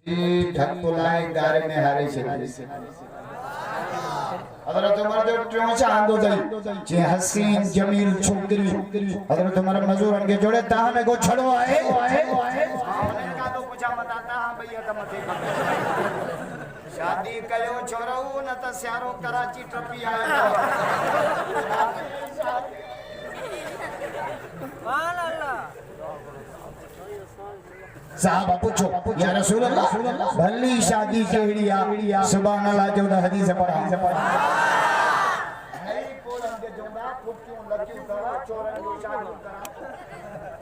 ढकुलाई गारे में हारे से हज़रत उमर जो ट्यों चांदो दई जे हसीन जमील छोकरी हज़रत उमर मजूरन के जोड़े ताहने को छड़ो आए हमने का तो पूछा मत आता हां भैया त मथे शादी कयो छोरो न त स्यारो कराची ट्रपी आयो सुभान अल्लाह साहब पूछो या रसूल अल्लाह भली शादी केड़िया सुभान अल्लाह जो हदीस पढ़ा नहीं कोलम के जोड़ा फुक्कियों लगियो करा चोरन की शादी करा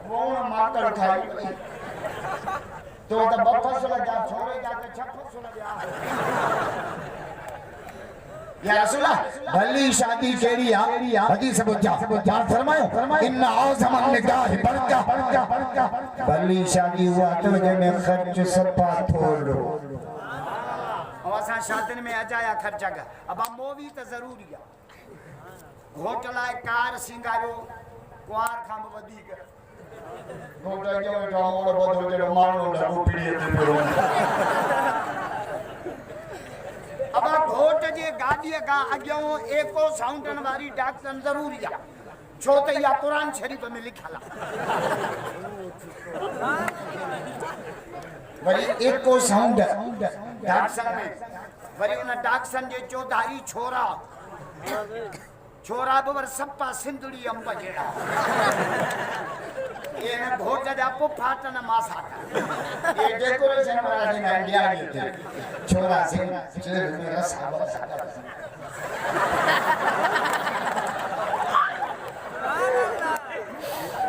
वो माकड़ खाई तो बफस लगा छोरे जाके छफस लगा या रसूल भली शादी केड़िया हदीस बुझा फरमायो इन्ना औज़म निकाह बरका भली शादी हुआ तो में खर्च सपा थोड़ो असा शादी में अजाया खर्चा का अब मोवी तो जरूरी है होटल कार सिंगारो कुआर खां वधी कर होटल के डाउन बदल के मानो लगो पीड़ी ते अब घोट जे गाड़ी का अगो एको साउंडन वाली डॉक्टर जरूरी है छो त या कुरान शरीफ में लिखला वरी एको साउंड डॉक्टर में वरी उन डॉक्टर जे चौधारी छोरा बवर सप्पा सिंधुड़ी अंब जेड़ा ये न घोट जा पुफाट न मासा ये डेकोरेशन वाला दिन इंडिया के थे छोरा सिंह मेरा साहब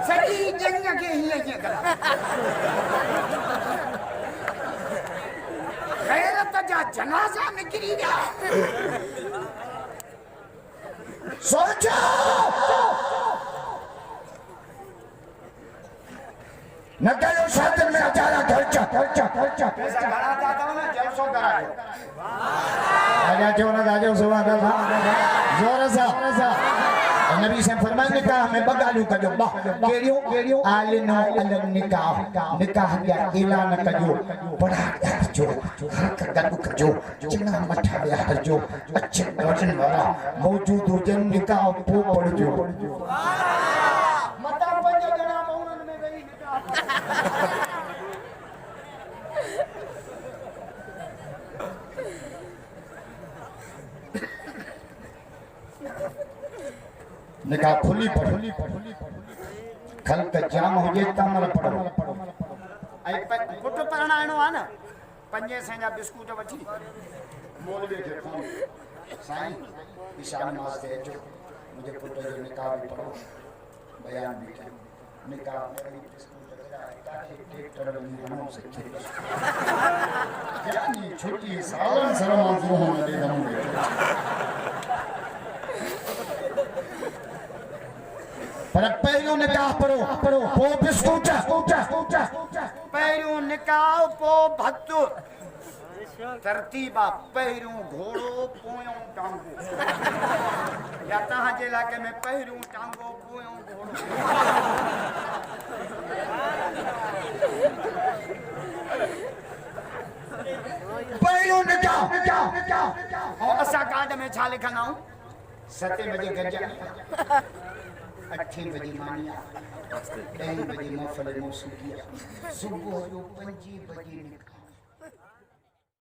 सही जंग के ही ये करा गैरत जा जनाजा निकली गया सोचो न करो शादी में अचारा खर्चा पैसा घड़ा जाता हो ना जलसो करायो आजा जो ना आजा सुभान अल्लाह जोर से नबी से फरमाया निकाह में बगालू कजो बा केड़ियो आलिनो अलग निकाह क्या ऐलान कजो बड़ा जो हरकत कजो चिना मठा जो अच्छे वचन वाला मौजूद हो जन निकाह पो पड़जो मता पंज जना मौनन में गई निकाह खुली पढ़ो खल का जाम हो जे तमर पढ़ो आई पुट परणाणो आ न पंजे सेजा बिस्कुट वठी मौलवी के फोन साईं ईशान नमाज ते अचो मुझे पुट जो निकाह भी पढ़ो बयान भी कयो निकाह में बिस्कुट ताकि ट्रैक्टर में हम सके यानी छोटी सालन सलमान मोहम्मद दे दमगे पर पहिरियों निकाह पढ़ो पो बिस्कुट पहिरियों निकाह पो भक्त तरतीबा पहिरियों घोड़ो पोयों टांगो या तहां जे इलाके में पहिरियों टांगो पोयों घोड़ो पहिरियों निकाह और असा कार्ड में छा लिखंदा 7 बजे गजा 8 बजे मानिया 10 बजे महफिल मौसूकिया सुबह जो 5 बजे निकाह